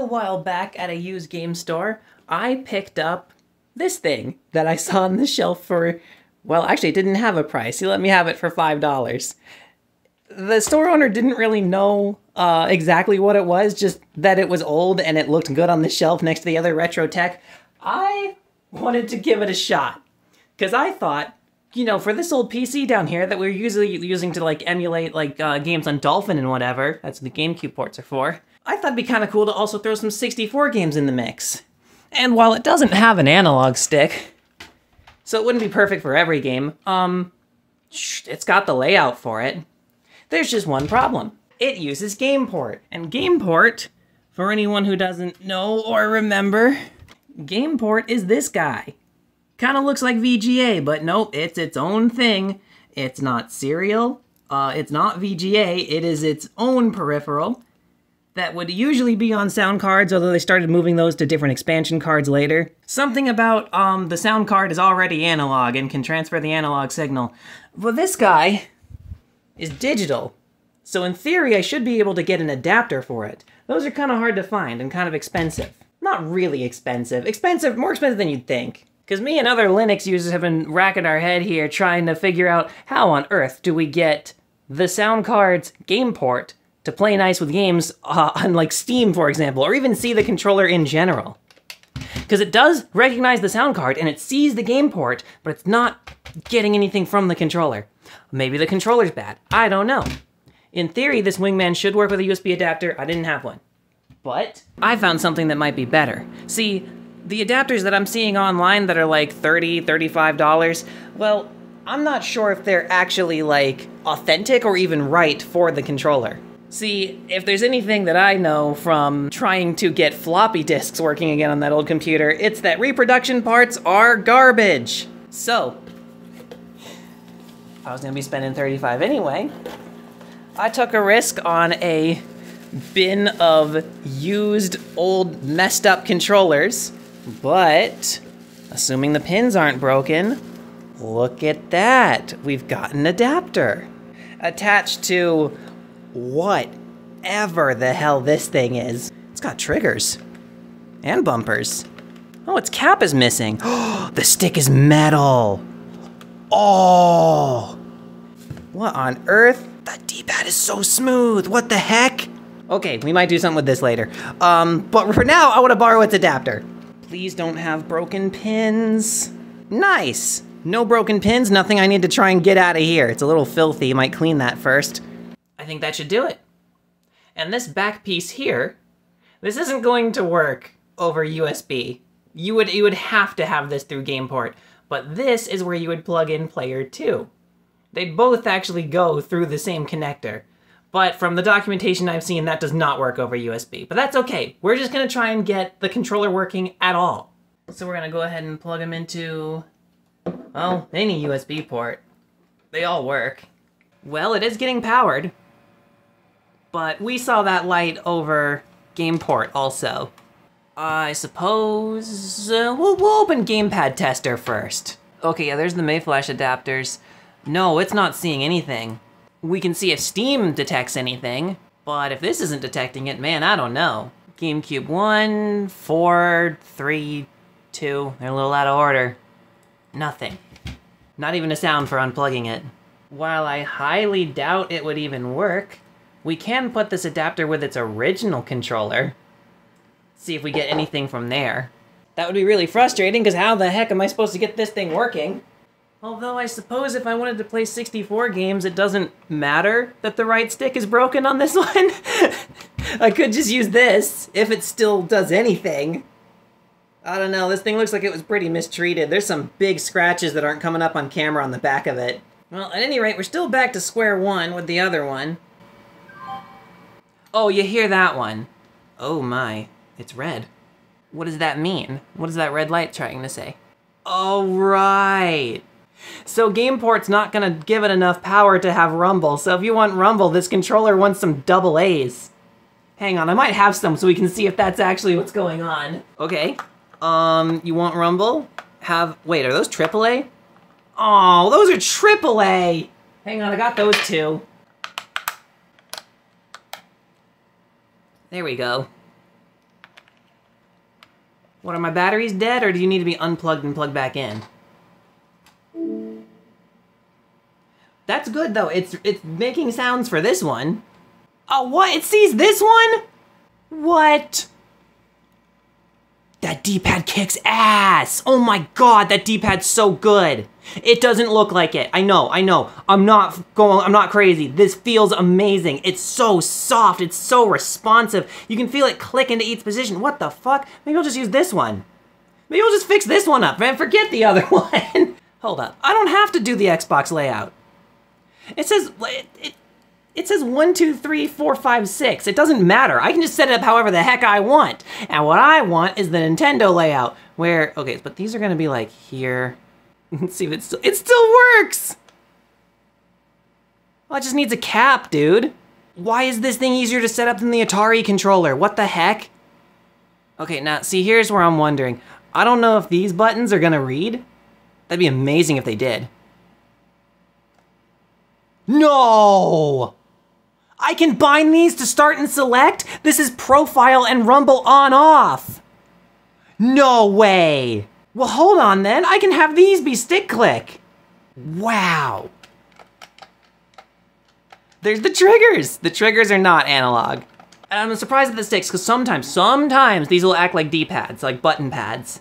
little while back at a used game store, I picked up this thing that I saw on the shelf for, well, actually it didn't have a price. He let me have it for $5. The store owner didn't really know exactly what it was, just that it was old and it looked good on the shelf next to the other retro tech. I wanted to give it a shot, because I thought, you know, for this old PC down here that we're usually using to like emulate like games on Dolphin and whatever, that's what the GameCube ports are for, I thought it'd be kind of cool to also throw some 64 games in the mix. And while it doesn't have an analog stick, so it wouldn't be perfect for every game, it's got the layout for it. There's just one problem. It uses GamePort. And GamePort, for anyone who doesn't know or remember, GamePort is this guy. Kind of looks like VGA, but nope, it's its own thing. It's not serial, it's not VGA, it is its own peripheral that would usually be on sound cards, although they started moving those to different expansion cards later. Something about the sound card is already analog and can transfer the analog signal. But this guy is digital. So in theory, I should be able to get an adapter for it. Those are kind of hard to find and kind of expensive. Not really expensive. Expensive, more expensive than you'd think. Because me and other Linux users have been racking our head here trying to figure out how on earth do we get the sound card's game port to play nice with games on like Steam, for example, or even see the controller in general. Because it does recognize the sound card and it sees the game port, but it's not getting anything from the controller. Maybe the controller's bad, I don't know. In theory, this Wingman should work with a USB adapter. I didn't have one. But I found something that might be better. See, the adapters that I'm seeing online that are like $30, $35, well, I'm not sure if they're actually like authentic or even right for the controller. See, if there's anything that I know from trying to get floppy disks working again on that old computer, it's that reproduction parts are garbage. So, I was gonna be spending $35 anyway. I took a risk on a bin of used, old, messed up controllers, but assuming the pins aren't broken, look at that. We've got an adapter attached to whatever the hell this thing is. It's got triggers and bumpers. Oh, its cap is missing. The stick is metal. Oh, what on earth? That D-pad is so smooth. What the heck? Okay, we might do something with this later. But for now, I want to borrow its adapter. Please don't have broken pins. Nice. No broken pins, nothing I need to try and get out of here. It's a little filthy, might clean that first. I think that should do it. And this back piece here, this isn't going to work over USB. You would have to have this through GamePort, but this is where you would plug in Player 2. They'd both actually go through the same connector. But from the documentation I've seen, that does not work over USB. But that's okay. We're just gonna try and get the controller working at all. So we're gonna go ahead and plug them into, well, any USB port. They all work. Well, it is getting powered. But we saw that light over GamePort also. I suppose we'll open Gamepad Tester first. Okay, yeah, there's the Mayflash adapters. No, it's not seeing anything. We can see if Steam detects anything, but if this isn't detecting it, man, I don't know. GameCube 1, 4, 3, 2, they're a little out of order. Nothing. Not even a sound for unplugging it. While I highly doubt it would even work, we can put this adapter with its original controller. See if we get anything from there. That would be really frustrating, because how the heck am I supposed to get this thing working? Although I suppose if I wanted to play 64 games, it doesn't matter that the right stick is broken on this one. I could just use this, if it still does anything. I don't know, this thing looks like it was pretty mistreated. There's some big scratches that aren't coming up on camera on the back of it. Well, at any rate, we're still back to square one with the other one. Oh, you hear that one. Oh my, it's red. What does that mean? What is that red light trying to say? Oh, right. So GamePort's not gonna give it enough power to have rumble, so if you want rumble, this controller wants some double A's. Hang on, I might have some so we can see if that's actually what's going on. Okay, you want rumble? Wait, are those AAA? Oh, those are AAA! Hang on, I got those two. There we go. What, are my batteries dead, or do you need to be unplugged and plugged back in? That's good, though. It's making sounds for this one. Oh, what? It sees this one? What? That D-pad kicks ass! Oh my god, that D-pad's so good! It doesn't look like it. I know. I'm not crazy. This feels amazing. It's so soft, it's so responsive. You can feel it click into each position. What the fuck? Maybe I'll just use this one. Maybe I'll just fix this one up, man. Forget the other one. Hold up. I don't have to do the Xbox layout. It says 1, 2, 3, 4, 5, 6. It doesn't matter. I can just set it up however the heck I want. And what I want is the Nintendo layout where, okay, but these are gonna be like here. Let's see if it still works. Well, it just needs a cap, dude. Why is this thing easier to set up than the Atari controller? What the heck? Okay, now see, here's where I'm wondering. I don't know if these buttons are gonna read. That'd be amazing if they did. No! I can bind these to start and select? This is profile and rumble on off. No way. Well, hold on then. I can have these be stick click. Wow. There's the triggers. The triggers are not analog. And I'm surprised at the sticks, because sometimes these will act like D-pads, like button pads.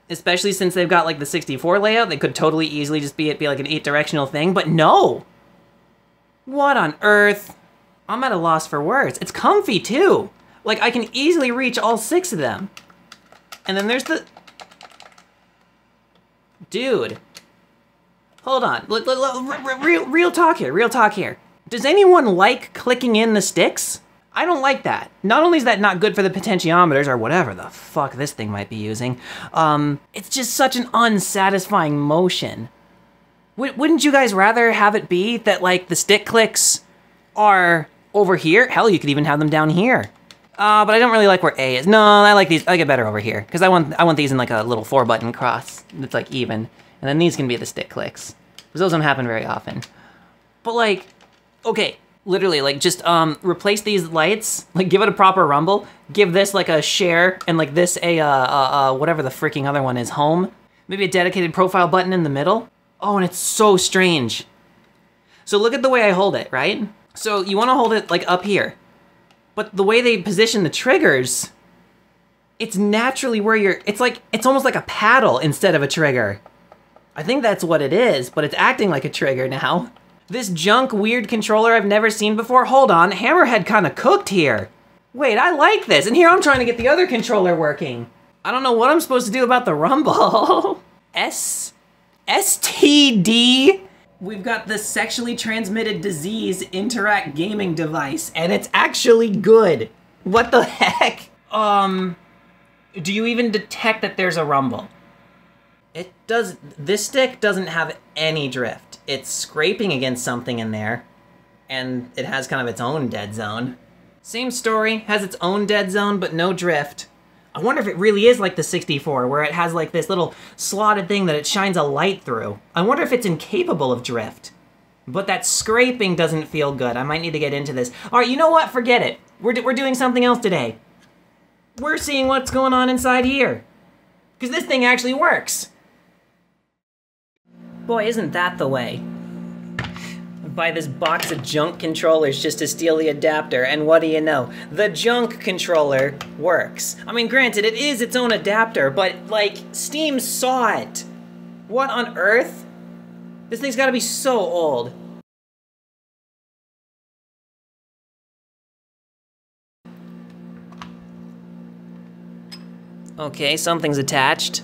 Especially since they've got like the 64 layout, they could totally easily just be like an 8-directional thing, but no. What on earth? I'm at a loss for words. It's comfy too. Like I can easily reach all 6 of them. And then there's the... Dude. Hold on. Real talk here. Does anyone like clicking in the sticks? I don't like that. Not only is that not good for the potentiometers, or whatever the fuck this thing might be using, it's just such an unsatisfying motion. Wouldn't you guys rather have it be that, like, the stick clicks are over here? Hell, you could even have them down here. But I don't really like where A is. No, I like these. I like it better over here, because I want these in, like, a little 4-button cross that's, like, even. And then these can be the stick clicks, because those don't happen very often. But, like, okay. Literally, like, just replace these lights, like, give it a proper rumble, give this, like, a share, and, like, this whatever the freaking other one is, home. Maybe a dedicated profile button in the middle. Oh, and it's so strange. So look at the way I hold it, right? So you want to hold it, like, up here. But the way they position the triggers, it's naturally where you're, it's almost like a paddle instead of a trigger. I think that's what it is, but it's acting like a trigger now. This junk weird controller I've never seen before. Hold on, Hammerhead kind of cooked here. Wait, I like this, and here I'm trying to get the other controller working. I don't know what I'm supposed to do about the rumble. STD? We've got the sexually transmitted disease interact gaming device, and it's actually good. What the heck? Do you even detect that there's a rumble? This stick doesn't have any drift. It's scraping against something in there, and it has kind of its own dead zone. Same story, has its own dead zone, but no drift. I wonder if it really is like the 64, where it has like this little slotted thing that it shines a light through. I wonder if it's incapable of drift. But that scraping doesn't feel good. I might need to get into this. All right, you know what? Forget it. We're doing something else today. We're seeing what's going on inside here. Because this thing actually works. Boy, isn't that the way. Buy this box of junk controllers just to steal the adapter, and what do you know? The junk controller works. I mean, granted, it is its own adapter, but, like, Steam saw it. What on earth? This thing's gotta be so old. Okay, something's attached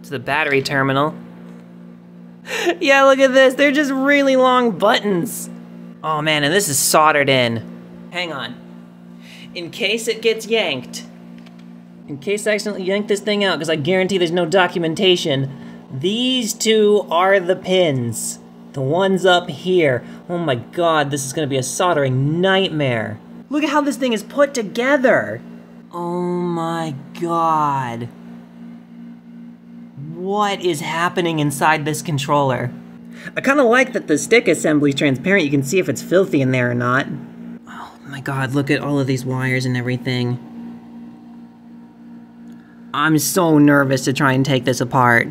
to the battery terminal. Yeah, look at this. They're just really long buttons. Oh man, and this is soldered in. Hang on. In case it gets yanked, in case I accidentally yank this thing out, because I guarantee there's no documentation, these two are the pins. The ones up here. Oh my god, this is gonna be a soldering nightmare. Look at how this thing is put together. Oh my god. What is happening inside this controller? I kind of like that the stick assembly is transparent. You can see if it's filthy in there or not. Oh my god, look at all of these wires and everything. I'm so nervous to try and take this apart.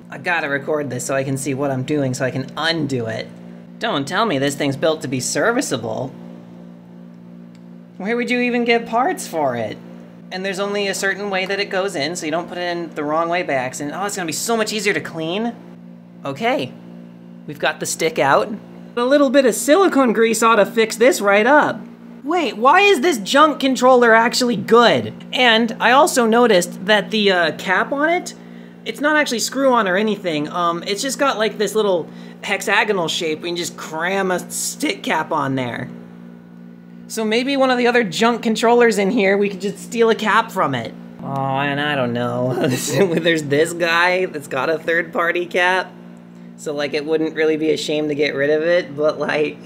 I gotta record this so I can see what I'm doing so I can undo it. Don't tell me this thing's built to be serviceable. Where would you even get parts for it? And there's only a certain way that it goes in, so you don't put it in the wrong way by accident. Oh, it's gonna be so much easier to clean. Okay, we've got the stick out. A little bit of silicone grease ought to fix this right up. Wait, why is this junk controller actually good? And I also noticed that the cap on it, it's not actually screw-on or anything. It's just got like this little hexagonal shape. We can just cram a stick cap on there. So maybe one of the other junk controllers in here, we could just steal a cap from it. Oh, and I don't know. There's this guy that's got a third-party cap. So like it wouldn't really be a shame to get rid of it, but like...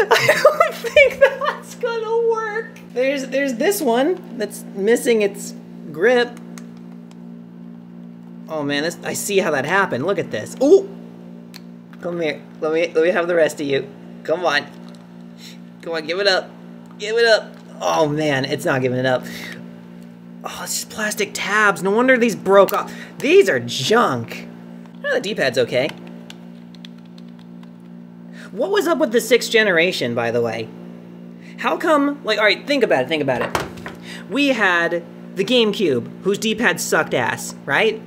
I don't think that's gonna work. There's this one that's missing its grip. Oh man, I see how that happened. Look at this. Ooh! Come here. Let me have the rest of you. Come on. Come on, give it up. Give it up. Oh man, it's not giving it up. Oh, it's just plastic tabs. No wonder these broke off. These are junk. Oh, the D-pad's okay. What was up with the 6th generation, by the way? How come, like, alright, think about it. We had the GameCube, whose D-pad sucked ass, right?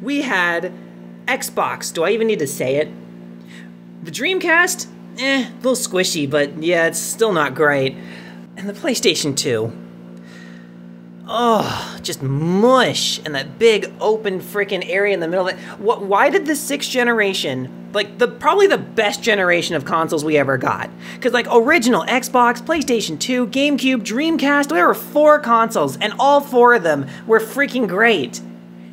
We had Xbox, do I even need to say it? The Dreamcast, a little squishy, but yeah, it's still not great. And the PlayStation 2. Oh, just mush, and that big open freaking area in the middle of it. Why did the 6th generation, like probably the best generation of consoles we ever got? Because like original Xbox, PlayStation 2, GameCube, Dreamcast, there were 4 consoles, and all 4 of them were freaking great.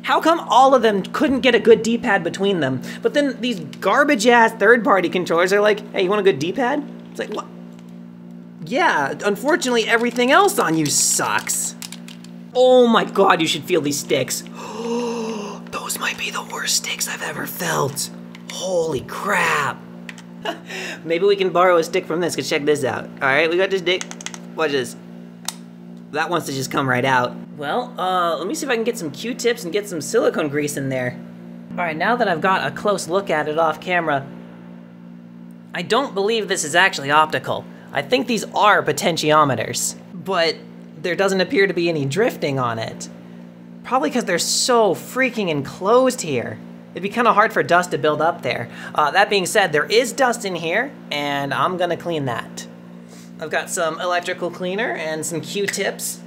How come all of them couldn't get a good D-pad between them? But then these garbage-ass third-party controllers are like, hey, you want a good D-pad? It's like, what? Yeah, unfortunately everything else on you sucks. Oh my god, you should feel these sticks. Those might be the worst sticks I've ever felt. Holy crap. Maybe we can borrow a stick from this, because check this out. Alright, we got this stick. Watch this. That wants to just come right out. Well, let me see if I can get some Q-tips and get some silicone grease in there. Alright, now that I've got a close look at it off camera, I don't believe this is actually optical. I think these are potentiometers, but there doesn't appear to be any drifting on it. Probably because they're so freaking enclosed here. It'd be kind of hard for dust to build up there. That being said, there is dust in here, and I'm gonna clean that. I've got some electrical cleaner and some Q-tips.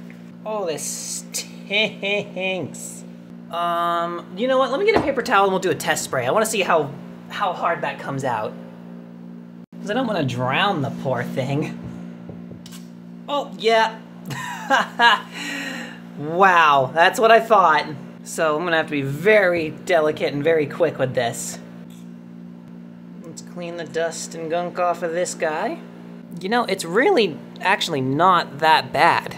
Oh, this stinks. You know what? Let me get a paper towel and we'll do a test spray. I want to see how hard that comes out. Because I don't want to drown the poor thing. Oh, yeah. Wow, that's what I thought. So I'm gonna have to be very delicate and very quick with this. Let's clean the dust and gunk off of this guy. You know, it's really actually not that bad.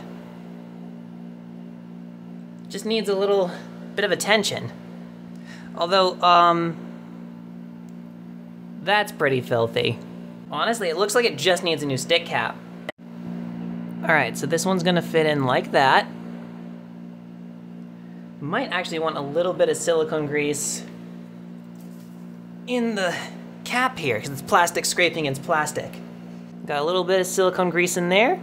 Just needs a little bit of attention. Although, that's pretty filthy. Honestly, it looks like it just needs a new stick cap. Alright, so this one's gonna fit in like that. Might actually want a little bit of silicone grease in the cap here, because it's plastic scraping against plastic. Got a little bit of silicone grease in there.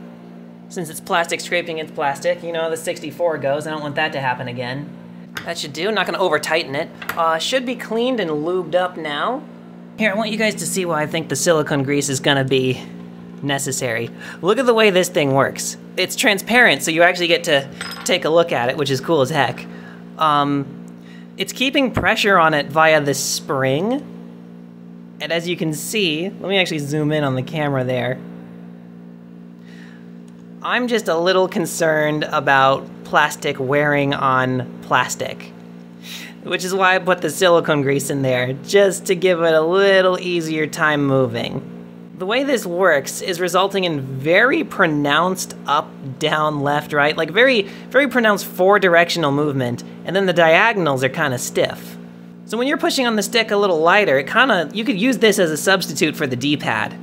Since it's plastic scraping against plastic, you know, the 64 goes. I don't want that to happen again. That should do. I'm not gonna over tighten it. Should be cleaned and lubed up now. Here, I want you guys to see why I think the silicone grease is gonna be necessary. Look at the way this thing works. It's transparent, so you actually get to take a look at it, which is cool as heck. It's keeping pressure on it via this spring. And as you can see, let me actually zoom in on the camera there. I'm just a little concerned about plastic wearing on plastic, which is why I put the silicone grease in there, just to give it a little easier time moving. The way this works is resulting in very pronounced up, down, left, right, like very pronounced 4-directional movement, and then the diagonals are kind of stiff. So when you're pushing on the stick a little lighter, you could use this as a substitute for the D-pad.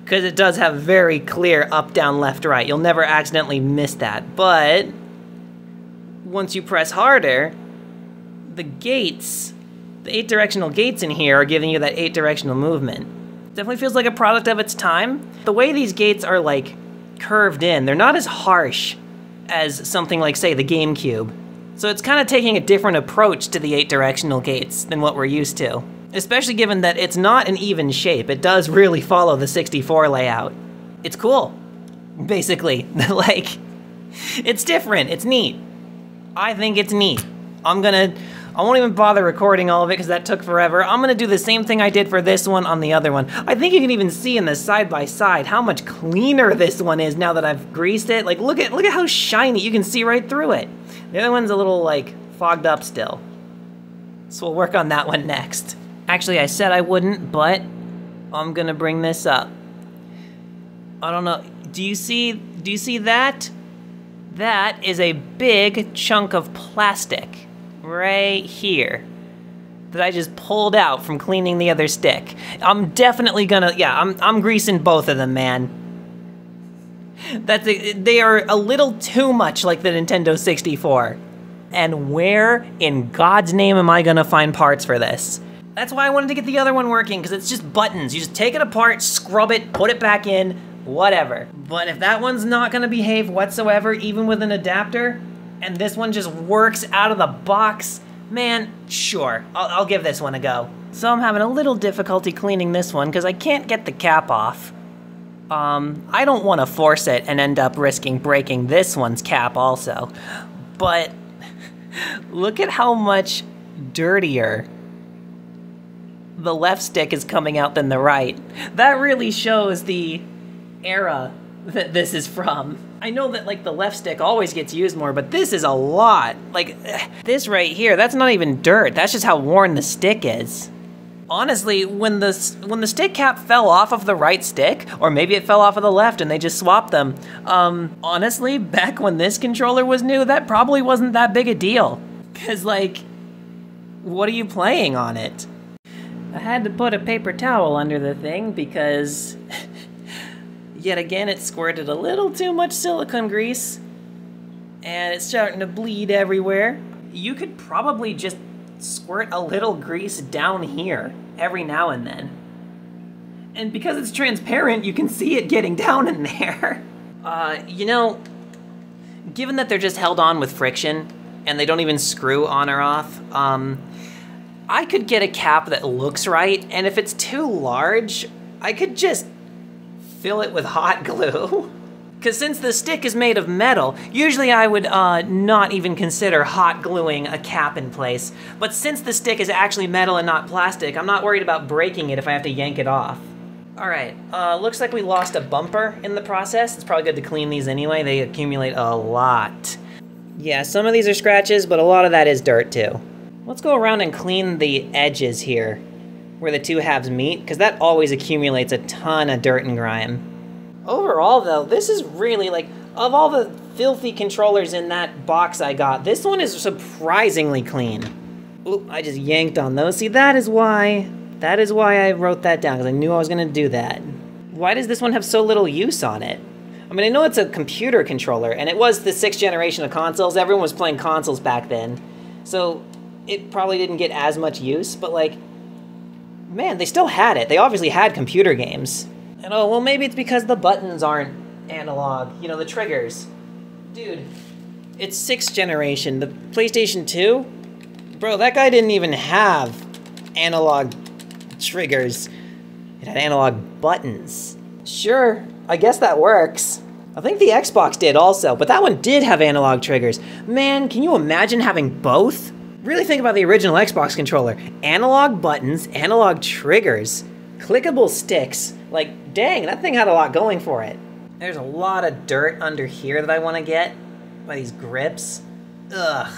because it does have very clear up, down, left, right. You'll never accidentally miss that. But once you press harder, the gates, the 8-directional gates in here are giving you that 8-directional movement. Definitely feels like a product of its time. The way these gates are like curved in, they're not as harsh as something like, say, the GameCube. So it's kind of taking a different approach to the 8-directional gates than what we're used to. Especially given that it's not an even shape. It does really follow the 64 layout. It's cool, basically. Like, it's different, it's neat. I think it's neat. I won't even bother recording all of it because that took forever. I'm gonna do the same thing I did for this one on the other one. I think you can even see in the side-by-side how much cleaner this one is now that I've greased it. Like, look at how shiny, you can see right through it. The other one's a little, like, fogged up still. So we'll work on that one next. Actually, I said I wouldn't, but I'm gonna bring this up. I don't know, do you see that? That is a big chunk of plastic right here that I just pulled out from cleaning the other stick. I'm definitely gonna, yeah, I'm greasing both of them, man. They are a little too much like the Nintendo 64. And where in God's name am I gonna find parts for this? That's why I wanted to get the other one working, because it's just buttons. You just take it apart, scrub it, put it back in, whatever. But if that one's not gonna behave whatsoever, even with an adapter, and this one just works out of the box, man, sure, I'll give this one a go. So I'm having a little difficulty cleaning this one because I can't get the cap off. I don't want to force it and end up risking breaking this one's cap also. But look at how much dirtier the left stick is coming out than the right. That really shows the era that this is from. I know that, like, the left stick always gets used more, but this is a lot. Like, this right here, that's not even dirt. That's just how worn the stick is. Honestly, when the stick cap fell off of the right stick, or maybe it fell off of the left and they just swapped them, honestly, back when this controller was new, that probably wasn't that big a deal. 'Cause, like, what are you playing on it? I had to put a paper towel under the thing because yet again it squirted a little too much silicone grease and it's starting to bleed everywhere. You could probably just squirt a little grease down here every now and then. And because it's transparent, you can see it getting down in there. You know, given that they're just held on with friction and they don't even screw on or off, I could get a cap that looks right, and if it's too large, I could just fill it with hot glue. Because since the stick is made of metal, usually I would not even consider hot gluing a cap in place. But since the stick is actually metal and not plastic, I'm not worried about breaking it if I have to yank it off. All right, looks like we lost a bumper in the process. It's probably good to clean these anyway. They accumulate a lot. Yeah, some of these are scratches, but a lot of that is dirt too. Let's go around and clean the edges here, where the two halves meet, because that always accumulates a ton of dirt and grime. Overall though, this is really, like, of all the filthy controllers in that box I got, this one is surprisingly clean. Oop, I just yanked on those. See, that is why I wrote that down, because I knew I was gonna do that. Why does this one have so little use on it? I mean, I know it's a computer controller, and it was the 6th generation of consoles. Everyone was playing consoles back then, so it probably didn't get as much use, but, like, man, they still had it. They obviously had computer games. And oh, well, maybe it's because the buttons aren't analog, you know, the triggers. Dude, it's 6th generation. The PlayStation 2? Bro, that guy didn't even have analog triggers. It had analog buttons. Sure, I guess that works. I think the Xbox did also, but that one did have analog triggers. Man, can you imagine having both? Really think about the original Xbox controller. Analog buttons, analog triggers, clickable sticks. Like, dang, that thing had a lot going for it. There's a lot of dirt under here that I want to get by these grips. Ugh.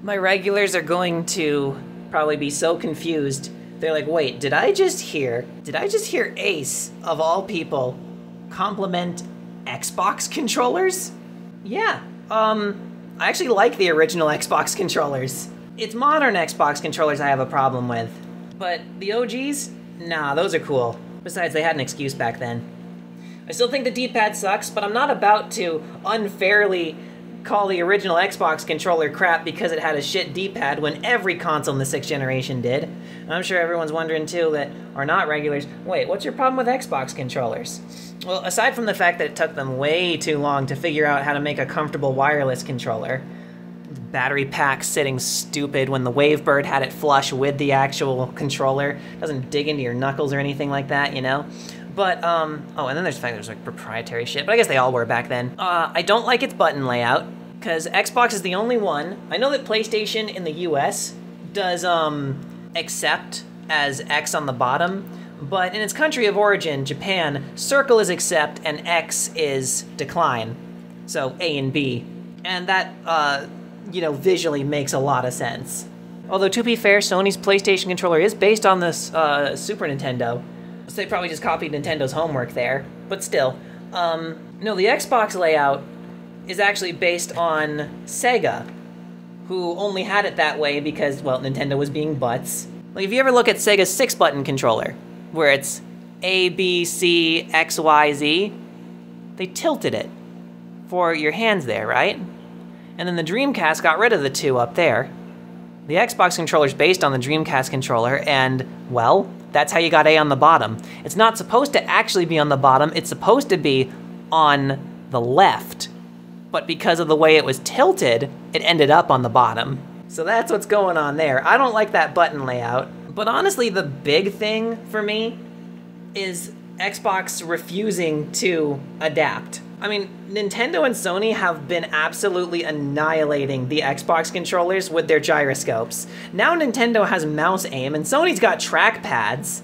My regulars are going to probably be so confused. They're like, wait, did I just hear Ace, of all people, compliment Xbox controllers? Yeah, I actually like the original Xbox controllers. It's modern Xbox controllers I have a problem with. But the OGs? Nah, those are cool. Besides, they had an excuse back then. I still think the D-pad sucks, but I'm not about to unfairly call the original Xbox controller crap because it had a shit D-pad when every console in the 6th generation did. And I'm sure everyone's wondering too that are not regulars, wait, what's your problem with Xbox controllers? Well, aside from the fact that it took them way too long to figure out how to make a comfortable wireless controller, the battery pack sitting stupid when the Wavebird had it flush with the actual controller, doesn't dig into your knuckles or anything like that, you know? But, oh, and then there's the fact there's like proprietary shit, but I guess they all were back then. I don't like its button layout, because Xbox is the only one. I know that PlayStation in the US does, accept as X on the bottom, but in its country of origin, Japan, circle is accept and X is decline. So A and B. And that, you know, visually makes a lot of sense. Although, to be fair, Sony's PlayStation controller is based on this, Super Nintendo. So they probably just copied Nintendo's homework there, but still. No, the Xbox layout is actually based on Sega, who only had it that way because, well, Nintendo was being butts. Like, if you ever look at Sega's 6-button controller, where it's A, B, C, X, Y, Z, they tilted it for your hands there, right? And then the Dreamcast got rid of the 2 up there. The Xbox controller's based on the Dreamcast controller, and, well, that's how you got A on the bottom. It's not supposed to actually be on the bottom, it's supposed to be on the left. But because of the way it was tilted, it ended up on the bottom. So that's what's going on there. I don't like that button layout. But honestly, the big thing for me is Xbox refusing to adapt. I mean, Nintendo and Sony have been absolutely annihilating the Xbox controllers with their gyroscopes. Now Nintendo has mouse aim, and Sony's got trackpads,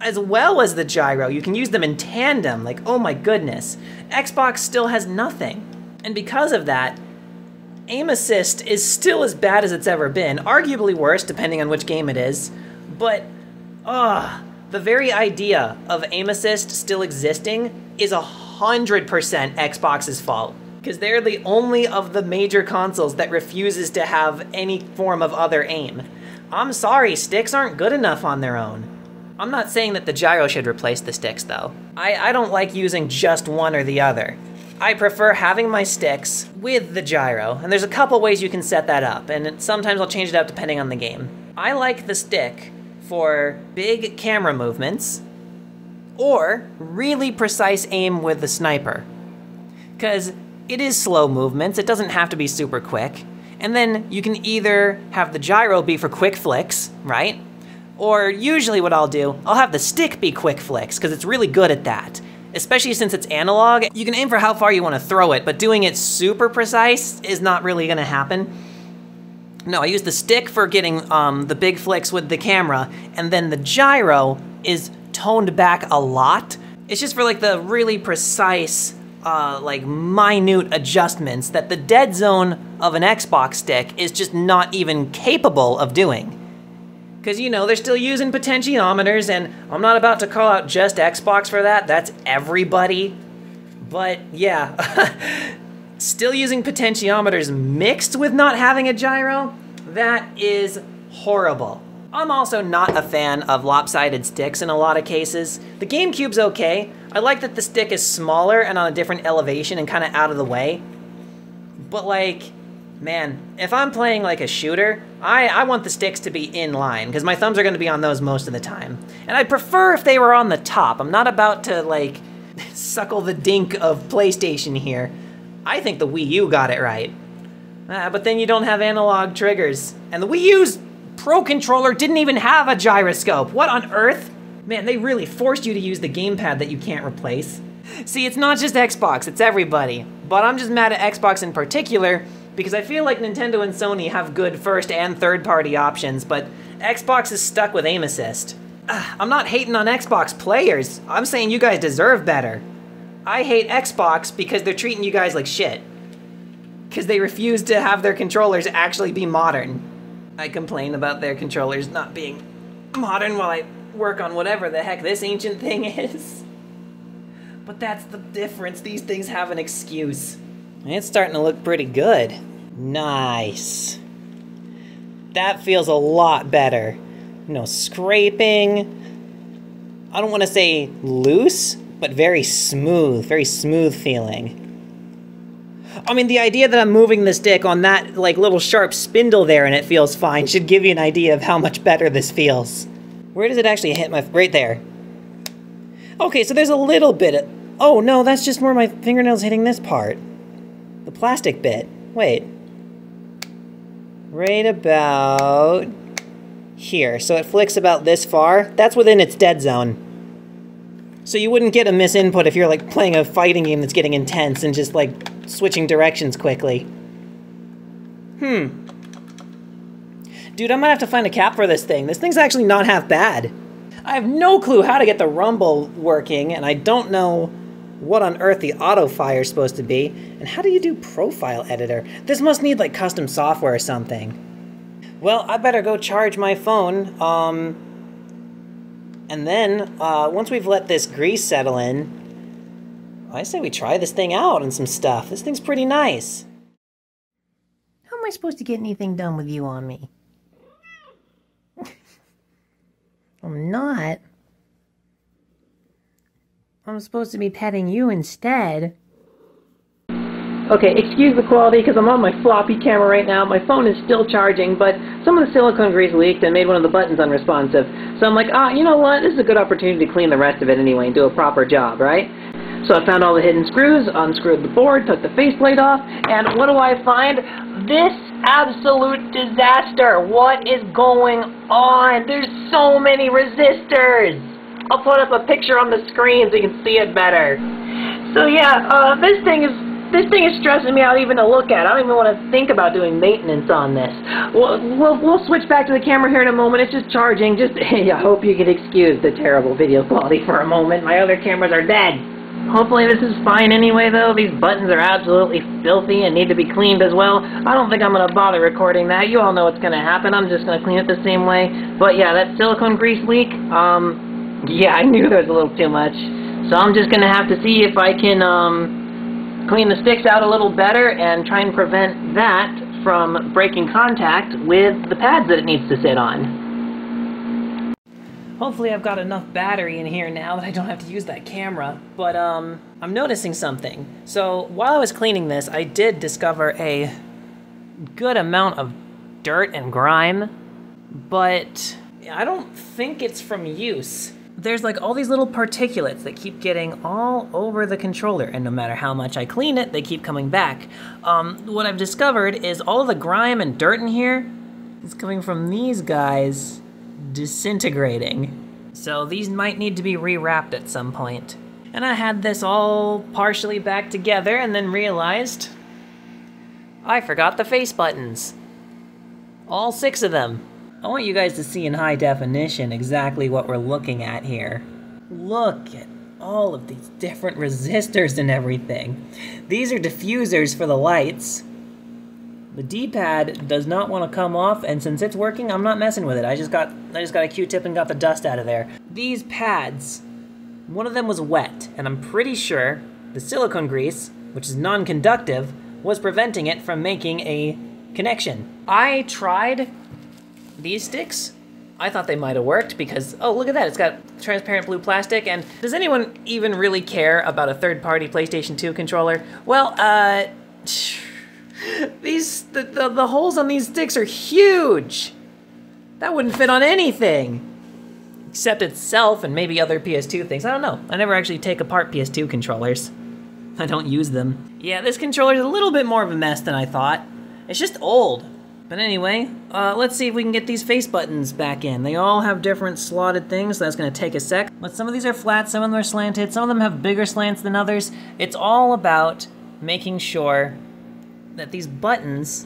as well as the gyro. You can use them in tandem, like, oh my goodness. Xbox still has nothing. And because of that, aim assist is still as bad as it's ever been, arguably worse depending on which game it is, but, the very idea of aim assist still existing is 100% Xbox's fault, because they're the only of the major consoles that refuses to have any form of other aim. I'm sorry, sticks aren't good enough on their own. I'm not saying that the gyro should replace the sticks, though. I don't like using just one or the other. I prefer having my sticks with the gyro, and there's a couple ways you can set that up, and sometimes I'll change it up depending on the game. I like the stick for big camera movements, or really precise aim with the sniper. Because it is slow movements, it doesn't have to be super quick, and then you can either have the gyro be for quick flicks, right? Or usually what I'll do, I'll have the stick be quick flicks, because it's really good at that. Especially since it's analog, you can aim for how far you want to throw it, but doing it super precise is not really going to happen. No, I use the stick for getting the big flicks with the camera, and then the gyro is toned back a lot. It's just for like the really precise, like minute adjustments that the dead zone of an Xbox stick is just not even capable of doing. Because, you know, they're still using potentiometers, and I'm not about to call out just Xbox for that, that's everybody. But, yeah, still using potentiometers mixed with not having a gyro? That is horrible. I'm also not a fan of lopsided sticks in a lot of cases. The GameCube's okay. I like that the stick is smaller and on a different elevation and kind of out of the way. But, like, man, if I'm playing like a shooter, I want the sticks to be in line, because my thumbs are going to be on those most of the time. And I'd prefer if they were on the top. I'm not about to, like, suckle the dink of PlayStation here. I think the Wii U got it right. But then you don't have analog triggers. And the Wii U's Pro Controller didn't even have a gyroscope. What on earth? Man, they really forced you to use the gamepad that you can't replace. See, it's not just Xbox, it's everybody. But I'm just mad at Xbox in particular, because I feel like Nintendo and Sony have good first and third party options, but Xbox is stuck with aim assist. I'm not hating on Xbox players, I'm saying you guys deserve better. I hate Xbox because they're treating you guys like shit. Because they refuse to have their controllers actually be modern. I complain about their controllers not being modern while I work on whatever the heck this ancient thing is. But that's the difference, these things have an excuse. It's starting to look pretty good. Nice. That feels a lot better. No scraping. I don't want to say loose, but very smooth feeling. I mean, the idea that I'm moving the stick on that, like, little sharp spindle there and it feels fine should give you an idea of how much better this feels. Where does it actually hit my... right there. Okay, so there's a little bit of... oh, no, that's just where my fingernail's hitting this part. The plastic bit. Wait. Right about... here. So it flicks about this far. That's within its dead zone. So you wouldn't get a misinput if you're, like, playing a fighting game that's getting intense and just, like, switching directions quickly. Dude, I might have to find a cap for this thing. This thing's actually not half bad. I have no clue how to get the rumble working, and I don't know what on earth the auto fire is supposed to be. And how do you do profile editor? This must need, like, custom software or something. Well, I better go charge my phone, and then, once we've let this grease settle in, I say we try this thing out and some stuff. This thing's pretty nice. How am I supposed to get anything done with you on me? I'm not. I'm supposed to be petting you instead. Okay, excuse the quality because I'm on my floppy camera right now. My phone is still charging, but some of the silicone grease leaked and made one of the buttons unresponsive. So I'm like, you know what? This is a good opportunity to clean the rest of it anyway and do a proper job, right? So I found all the hidden screws, unscrewed the board, took the faceplate off, and what do I find? This absolute disaster. What is going on? There's so many resistors. I'll put up a picture on the screen so you can see it better. So yeah, this thing is stressing me out even to look at. I don't even want to think about doing maintenance on this. We'll switch back to the camera here in a moment. It's just charging. I hope you can excuse the terrible video quality for a moment. My other cameras are dead. Hopefully this is fine anyway, though. These buttons are absolutely filthy and need to be cleaned as well. I don't think I'm going to bother recording that. You all know what's going to happen. I'm just going to clean it the same way. But yeah, that silicone grease leak, yeah, I knew there was a little too much. So I'm just going to have to see if I can, clean the sticks out a little better and try and prevent that from breaking contact with the pads that it needs to sit on. Hopefully I've got enough battery in here now that I don't have to use that camera, but I'm noticing something. So while I was cleaning this, I did discover a good amount of dirt and grime, but I don't think it's from use. There's like all these little particulates that keep getting all over the controller, and no matter how much I clean it, they keep coming back. What I've discovered is all of the grime and dirt in here is coming from these guys disintegrating. So these might need to be rewrapped at some point. And I had this all partially back together and then realized I forgot the face buttons. All 6 of them. I want you guys to see in high definition exactly what we're looking at here. Look at all of these different resistors and everything. These are diffusers for the lights. The D-pad does not want to come off, and since it's working, I'm not messing with it. I just got a Q-tip and got the dust out of there. These pads, one of them was wet, and I'm pretty sure the silicone grease, which is non-conductive, was preventing it from making a connection. I tried these sticks. I thought they might have worked because, oh, look at that, it's got transparent blue plastic, and does anyone even really care about a third-party PlayStation 2 controller? Well, the holes on these sticks are huge. That wouldn't fit on anything. Except itself and maybe other PS2 things. I don't know. I never actually take apart PS2 controllers. I don't use them. Yeah, this controller's a little bit more of a mess than I thought. It's just old. But anyway, let's see if we can get these face buttons back in. They all have different slotted things, so that's gonna take a sec. But some of these are flat, some of them are slanted, some of them have bigger slants than others. It's all about making sure that these buttons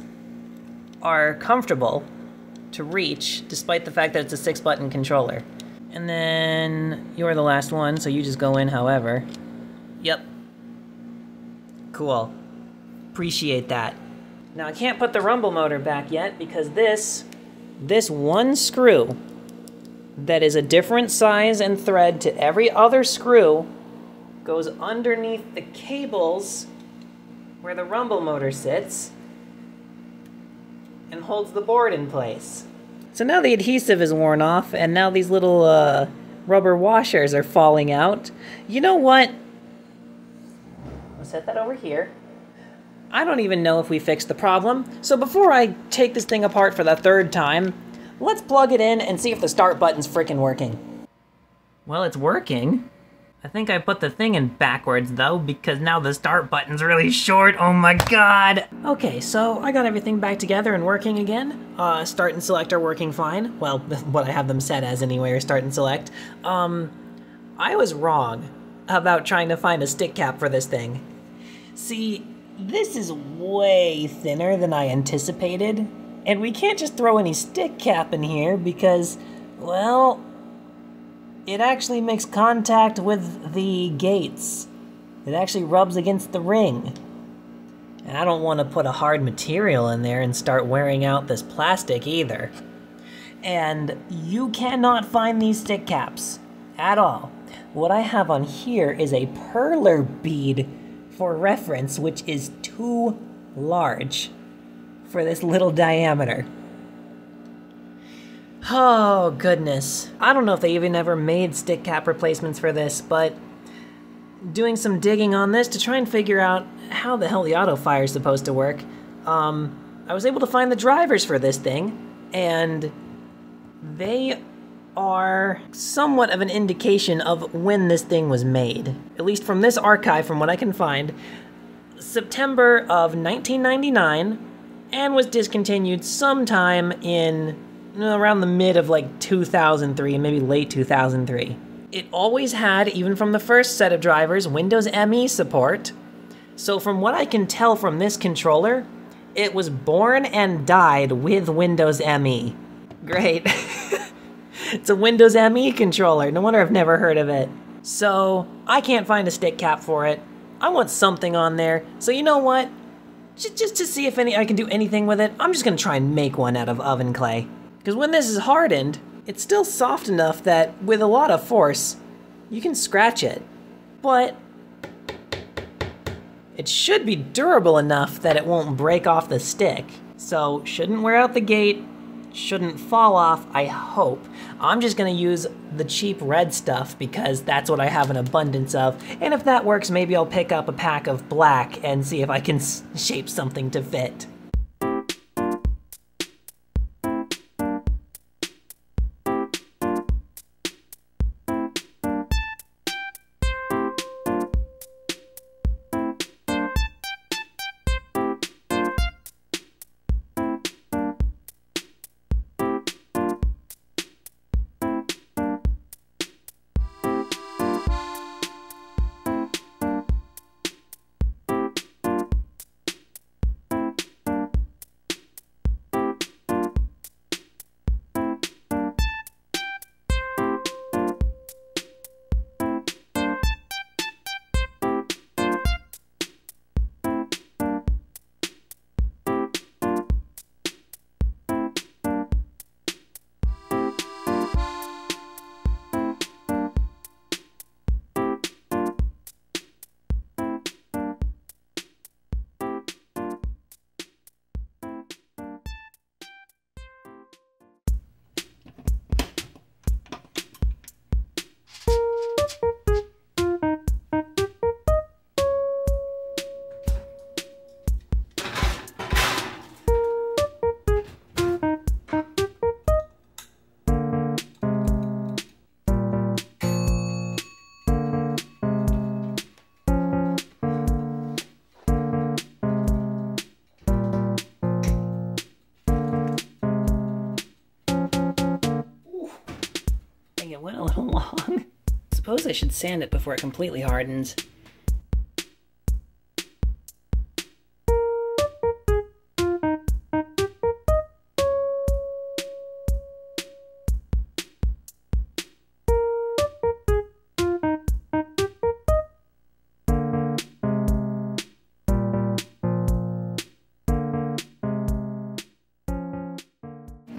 are comfortable to reach, despite the fact that it's a 6-button controller. And then you're the last one, so you just go in however. Yep. Cool. Appreciate that. Now I can't put the rumble motor back yet because this one screw that is a different size and thread to every other screw goes underneath the cables where the rumble motor sits and holds the board in place. So now the adhesive is worn off, and now these little rubber washers are falling out. You know what? I'll set that over here. I don't even know if we fixed the problem, so before I take this thing apart for the third time, let's plug it in and see if the start button's frickin' working. Well, it's working. I think I put the thing in backwards though, because now the start button's really short. Oh my god! Okay, so I got everything back together and working again. Start and select are working fine. Well, what I have them set as anyway, or start and select. I was wrong about trying to find a stick cap for this thing. See, this is way thinner than I anticipated, and we can't just throw any stick cap in here because, well, it actually makes contact with the gates. It actually rubs against the ring. And I don't want to put a hard material in there and start wearing out this plastic either. And you cannot find these stick caps at all. What I have on here is a perler bead for reference, which is too large for this little diameter. Oh, goodness. I don't know if they even ever made stick cap replacements for this, but doing some digging on this to try and figure out how the hell the auto fire is supposed to work, I was able to find the drivers for this thing, and they are somewhat of an indication of when this thing was made. At least from this archive, from what I can find, September of 1999, and was discontinued sometime in around the mid of like 2003, maybe late 2003. It always had, even from the first set of drivers, Windows ME support. So from what I can tell from this controller, it was born and died with Windows ME. Great. It's a Windows ME controller. No wonder I've never heard of it. So I can't find a stick cap for it. I want something on there. So you know what? Just to see if I can do anything with it, I'm just gonna try and make one out of oven clay. Because when this is hardened, it's still soft enough that with a lot of force, you can scratch it. But it should be durable enough that it won't break off the stick. So shouldn't wear out the gate, shouldn't fall off, I hope. I'm just gonna use the cheap red stuff because that's what I have an abundance of. And if that works, maybe I'll pick up a pack of black and see if I can shape something to fit. It went a little long. Suppose I should sand it before it completely hardens.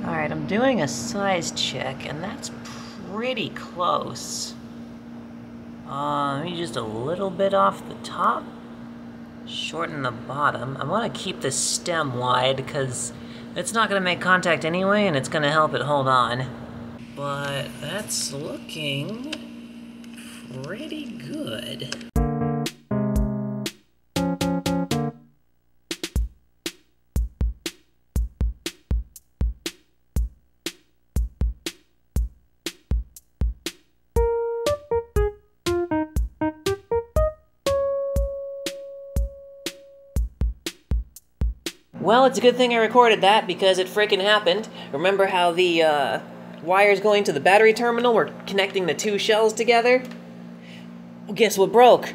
Alright, I'm doing a size check, and that's pretty close. Maybe just a little bit off the top. Shorten the bottom. I want to keep the stem wide because it's not going to make contact anyway, and it's going to help it hold on. but that's looking pretty good. Well, it's a good thing I recorded that because it frickin' happened. Remember how the wires going to the battery terminal were connecting the two shells together? Well, guess what broke?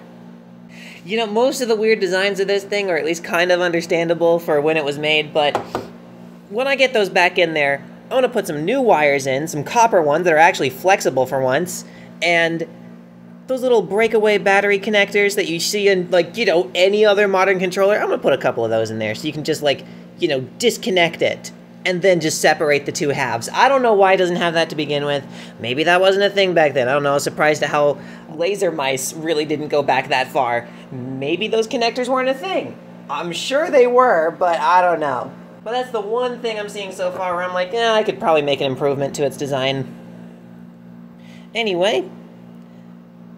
You know, most of the weird designs of this thing are at least kind of understandable for when it was made, but when I get those back in there, I want to put some new wires in, some copper ones that are actually flexible for once, and those little breakaway battery connectors that you see in, like, you know, any other modern controller, I'm gonna put a couple of those in there so you can just, like, you know, disconnect it and then just separate the two halves. I don't know why it doesn't have that to begin with. Maybe that wasn't a thing back then. I don't know. I was surprised at how laser mice really didn't go back that far. Maybe those connectors weren't a thing. I'm sure they were, but I don't know. But that's the one thing I'm seeing so far where I'm like, I could probably make an improvement to its design. Anyway,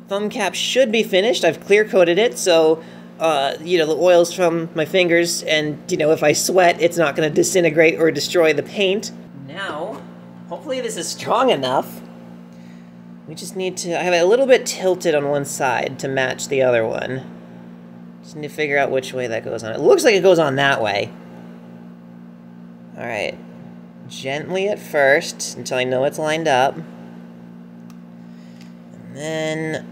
thumb cap should be finished. I've clear coated it, so, you know, the oil's from my fingers, and, you know, if I sweat, it's not going to disintegrate or destroy the paint. Now, hopefully this is strong enough. We just need to, I have it a little bit tilted on one side to match the other one. Just need to figure out which way that goes on. It looks like it goes on that way. Alright. Gently at first, until I know it's lined up. And then...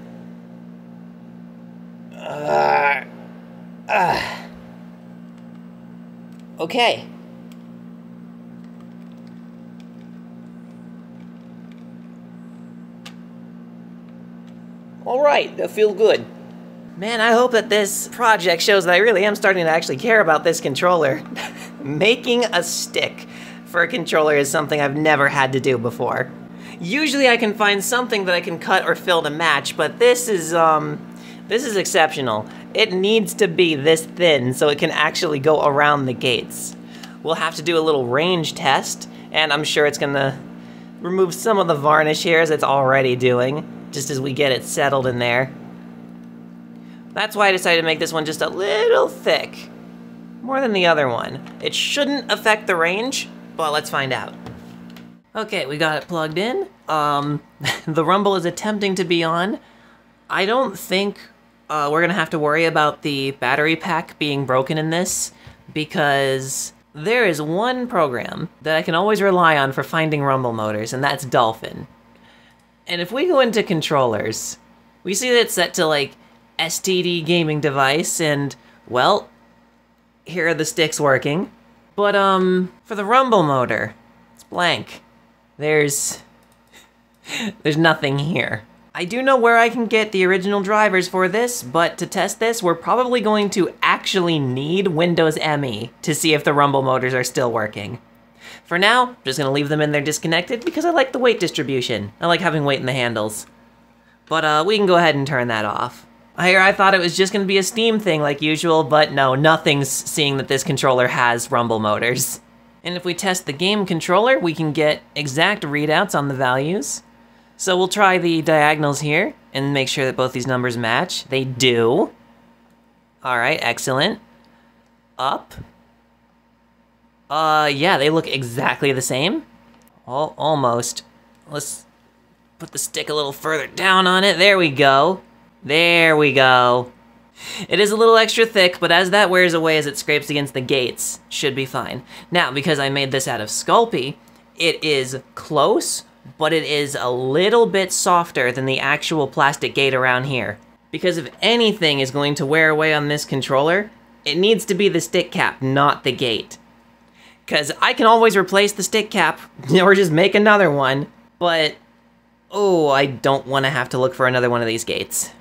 Okay. Alright, that feels good. Man, I hope that this project shows that I really am starting to actually care about this controller. Making a stick for a controller is something I've never had to do before. Usually I can find something that I can cut or fill to match, but this is exceptional. It needs to be this thin so it can actually go around the gates. We'll have to do a little range test, and I'm sure it's gonna remove some of the varnish here as it's already doing, just as we get it settled in there. That's why I decided to make this one just a little thick. More than the other one. It shouldn't affect the range, but let's find out. Okay, we got it plugged in. The rumble is attempting to be on. I don't think we're gonna have to worry about the battery pack being broken in this, because there is one program that I can always rely on for finding rumble motors, and that's Dolphin. And if we go into controllers, we see that it's set to, like, STD gaming device, and, well, here are the sticks working. But, for the rumble motor, it's blank. There's nothing here. I do know where I can get the original drivers for this, but to test this, we're probably going to actually need Windows ME to see if the rumble motors are still working. For now, I'm just gonna leave them in there disconnected because I like the weight distribution. I like having weight in the handles. But we can go ahead and turn that off. I thought it was just gonna be a Steam thing like usual, but no, nothing's seeing that this controller has rumble motors. And if we test the game controller, we can get exact readouts on the values. So we'll try the diagonals here and make sure that both these numbers match. They do. All right, excellent. Up. Yeah, they look exactly the same. Almost. Let's put the stick a little further down on it. There we go. There we go. It is a little extra thick, but as that wears away as it scrapes against the gates, should be fine. Now, because I made this out of Sculpey, it is close, but it is a little bit softer than the actual plastic gate around here. Because if anything is going to wear away on this controller, it needs to be the stick cap, not the gate. Because I can always replace the stick cap, or just make another one, but, oh, I don't want to have to look for another one of these gates.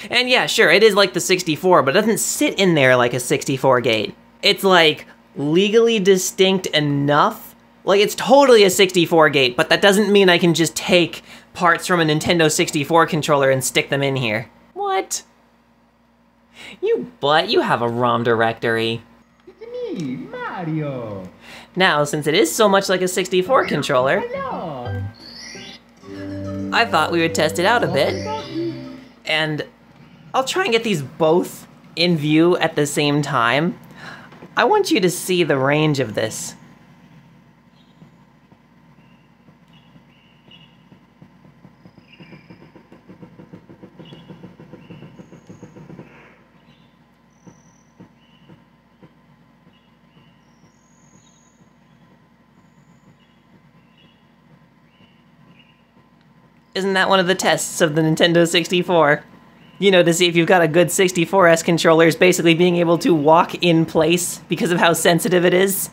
And yeah, sure, it is like the 64, but it doesn't sit in there like a 64 gate. It's like legally distinct enough. Like, it's totally a 64 gate, but that doesn't mean I can just take parts from a Nintendo 64 controller and stick them in here. What? You have a ROM directory. It's me, Mario. Now, since it is so much like a 64 controller, Hello. I thought we would test it out a bit. And I'll try and get these both in view at the same time. I want you to see the range of this. Isn't that one of the tests of the Nintendo 64? You know, to see if you've got a good 64S controller is basically being able to walk in place because of how sensitive it is.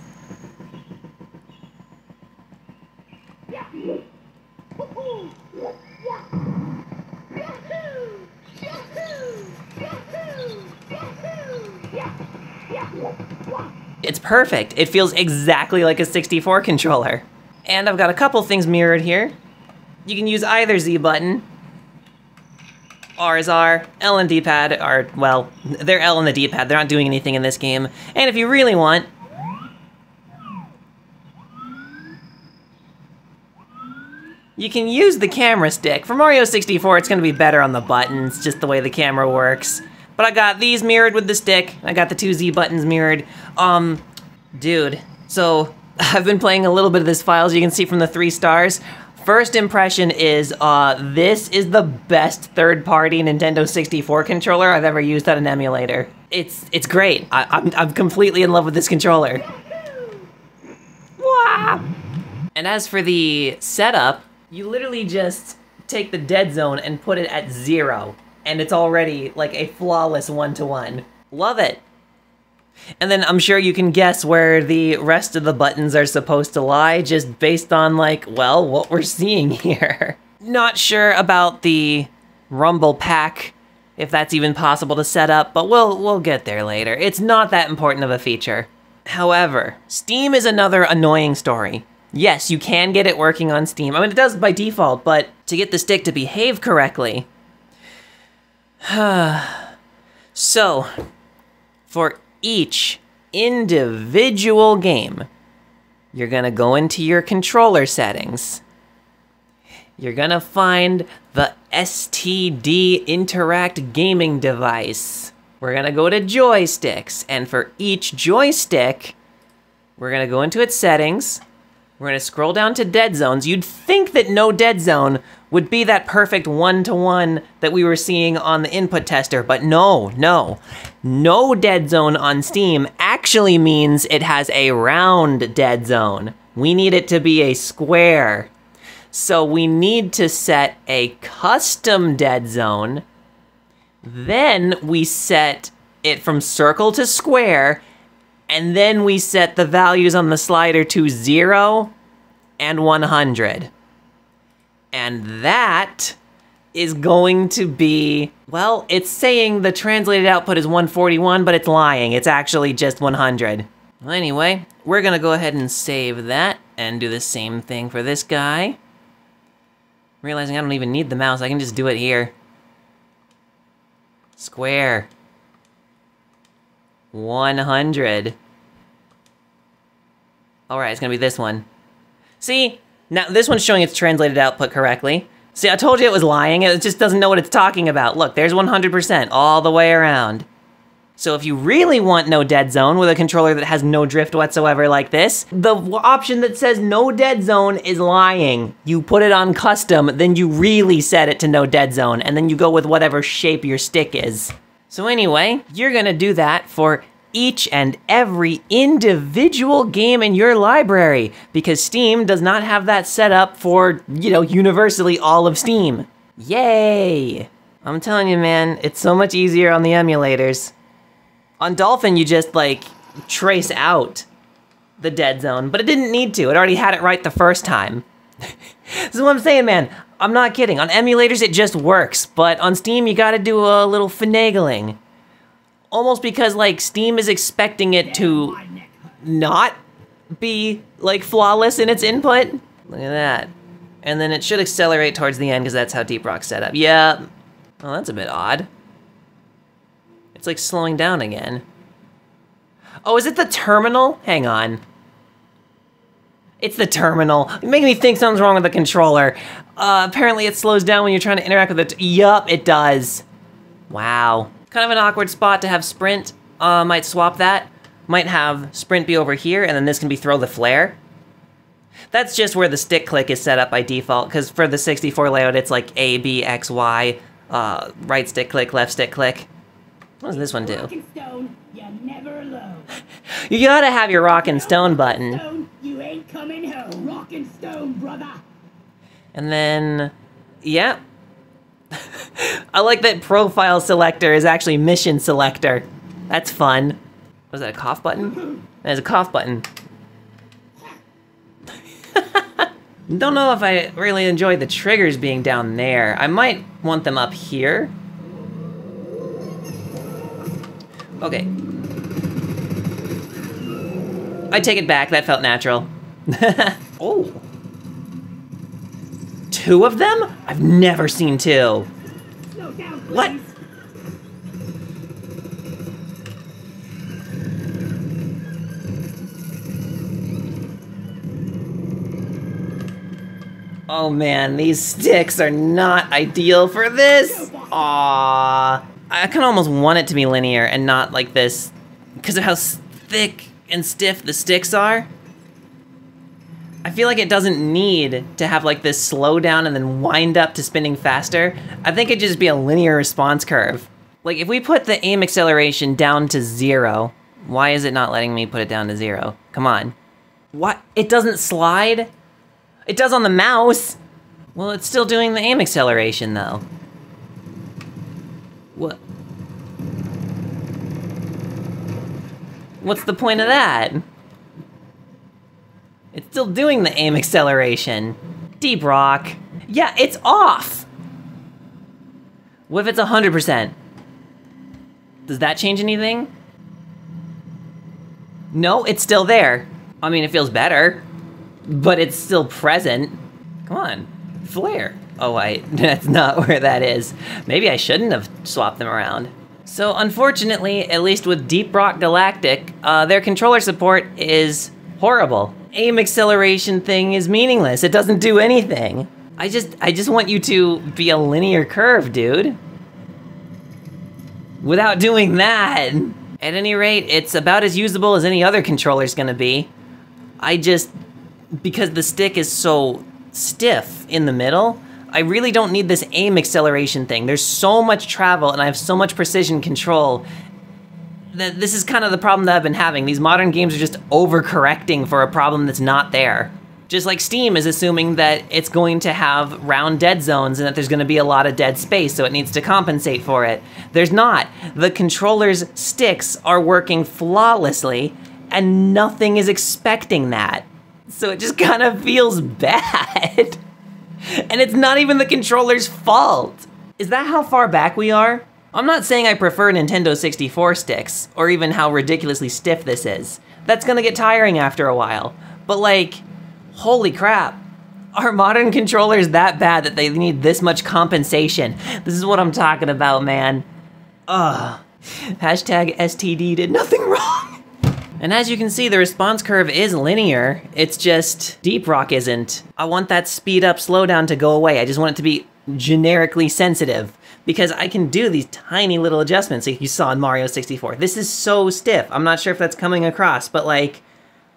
It's perfect. It feels exactly like a 64 controller. And I've got a couple things mirrored here. You can use either Z button. R is R, L and D-pad are, well, they're L and the D-pad. They're not doing anything in this game. And if you really want, you can use the camera stick. For Mario 64, it's gonna be better on the buttons, just the way the camera works. But I got these mirrored with the stick. I got the two Z buttons mirrored. Dude, so I've been playing a little bit of this file, as you can see from the 3 stars. First impression is, this is the best third-party Nintendo 64 controller I've ever used on an emulator. It's great. I'm completely in love with this controller. Wah! And as for the setup, you literally just take the dead zone and put it at 0, and it's already like a flawless 1-to-1. Love it. And then I'm sure you can guess where the rest of the buttons are supposed to lie, just based on, like, well, what we're seeing here. Not sure about the rumble pack, if that's even possible to set up, but we'll get there later. It's not that important of a feature. However, Steam is another annoying story. Yes, you can get it working on Steam. I mean, it does by default, but to get the stick to behave correctly... So, for each individual game, you're gonna go into your controller settings. You're gonna find the STD Interact gaming device. We're gonna go to joysticks, and for each joystick, we're gonna go into its settings. We're gonna scroll down to dead zones. You'd think that no dead zone would be that perfect 1-to-1 that we were seeing on the input tester, but no. No dead zone on Steam actually means it has a round dead zone. We need it to be a square. So we need to set a custom dead zone. Then we set it from circle to square, and then we set the values on the slider to 0 and 100. And that is going to be, well, it's saying the translated output is 141, but it's lying. It's actually just 100. Well, anyway, we're gonna go ahead and save that and do the same thing for this guy. Realizing I don't even need the mouse, I can just do it here. Square. 100. Alright, it's gonna be this one. See? Now, this one's showing its translated output correctly. See, I told you it was lying. It just doesn't know what it's talking about. Look, there's 100% all the way around. So if you really want no dead zone with a controller that has no drift whatsoever like this, the option that says no dead zone is lying. You put it on custom, then you really set it to no dead zone, and then you go with whatever shape your stick is. So anyway, you're gonna do that for each and every individual game in your library, because Steam does not have that set up for, you know, universally all of Steam. Yay! I'm telling you, man, it's so much easier on the emulators. On Dolphin, you just, like, trace out the dead zone, but it didn't need to. It already had it right the first time. This is what I'm saying, man. I'm not kidding. On emulators, it just works, but on Steam, you gotta do a little finagling. Almost because, like, Steam is expecting it to not be, like, flawless in its input. Look at that. And then it should accelerate towards the end, because that's how Deep Rock's set up. Yeah. Oh, that's a bit odd. It's, like, slowing down again. Oh, is it the terminal? Hang on. It's the terminal. You're making me think something's wrong with the controller. Apparently it slows down when you're trying to interact with it. Yup, it does. Wow. Kind of an awkward spot to have sprint. Might swap that. Might have sprint be over here, and then this can be throw the flare. That's just where the stick click is set up by default, because for the 64 layout, it's like A, B, X, Y, right stick click, left stick click. What does this one do? Rock and stone, you're never alone. You gotta have your rock and stone button. Stone, you ain't coming home. Rock and stone, brother. And then, yeah. I like that profile selector is actually mission selector. That's fun. Was that a cough button? There's a cough button. Don't know if I really enjoy the triggers being down there. I might want them up here. Okay. I take it back, that felt natural. Oh. 2 of them? I've never seen 2. Slow down, please. What? Oh man, these sticks are not ideal for this. Aww. I kind of almost want it to be linear and not like this because of how thick and stiff the sticks are. I feel like it doesn't need to have like this slow down and then wind up to spinning faster. I think it'd just be a linear response curve. Like if we put the aim acceleration down to 0, why is it not letting me put it down to 0? Come on. What? It doesn't slide? It does on the mouse. Well, it's still doing the aim acceleration though. What? What's the point of that? It's still doing the aim acceleration. Deep Rock. Yeah, it's off. What if it's 100%? Does that change anything? No, it's still there. I mean, it feels better, but it's still present. Come on, flare. Oh wait, that's not where that is. Maybe I shouldn't have swapped them around. So unfortunately, at least with Deep Rock Galactic, their controller support is horrible. Aim acceleration thing is meaningless. It doesn't do anything. I just want you to be a linear curve, dude. Without doing that. At any rate, it's about as usable as any other controller's gonna be. Because the stick is so stiff in the middle, I really don't need this aim acceleration thing. There's so much travel and I have so much precision control that this is kind of the problem that I've been having. These modern games are just overcorrecting for a problem that's not there. Just like Steam is assuming that it's going to have round dead zones and that there's gonna be a lot of dead space, so it needs to compensate for it. There's not. The controller's sticks are working flawlessly and nothing is expecting that. So it just kind of feels bad. And it's not even the controller's fault. Is that how far back we are? I'm not saying I prefer Nintendo 64 sticks, or even how ridiculously stiff this is. That's gonna get tiring after a while. But like, holy crap. Are modern controllers that bad that they need this much compensation? This is what I'm talking about, man. Ugh. Hashtag STD did nothing wrong. And as you can see, the response curve is linear. It's just Deep Rock isn't. I want that speed up, slow down to go away. I just want it to be generically sensitive because I can do these tiny little adjustments like you saw in Mario 64. This is so stiff. I'm not sure if that's coming across, but like,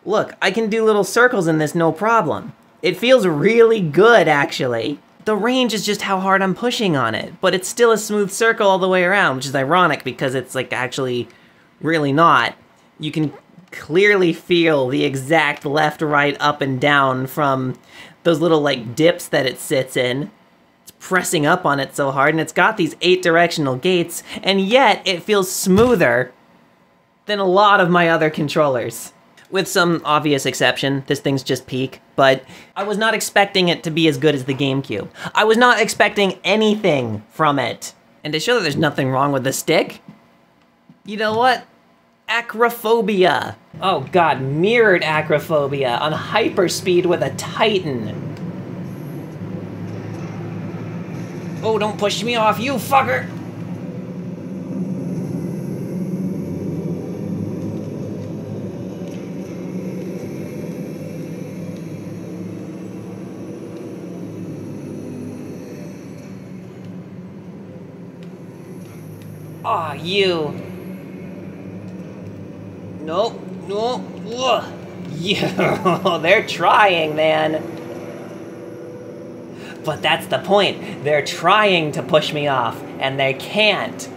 look, I can do little circles in this no problem. It feels really good, actually. The range is just how hard I'm pushing on it, but it's still a smooth circle all the way around, which is ironic because it's like actually really not. You can clearly feel the exact left, right, up, and down from those little like dips that it sits in. It's pressing up on it so hard, and it's got these 8-directional gates, and yet it feels smoother than a lot of my other controllers. With some obvious exception, this thing's just peak, but I was not expecting it to be as good as the GameCube. I was not expecting anything from it. And to show that there's nothing wrong with the stick, you know what? Acrophobia. Oh god, mirrored acrophobia on hyperspeed with a Titan. Oh, don't push me off, you fucker! Aw, you. Nope, nope, ugh. Yeah, they're trying, man. But that's the point. They're trying to push me off, and they can't.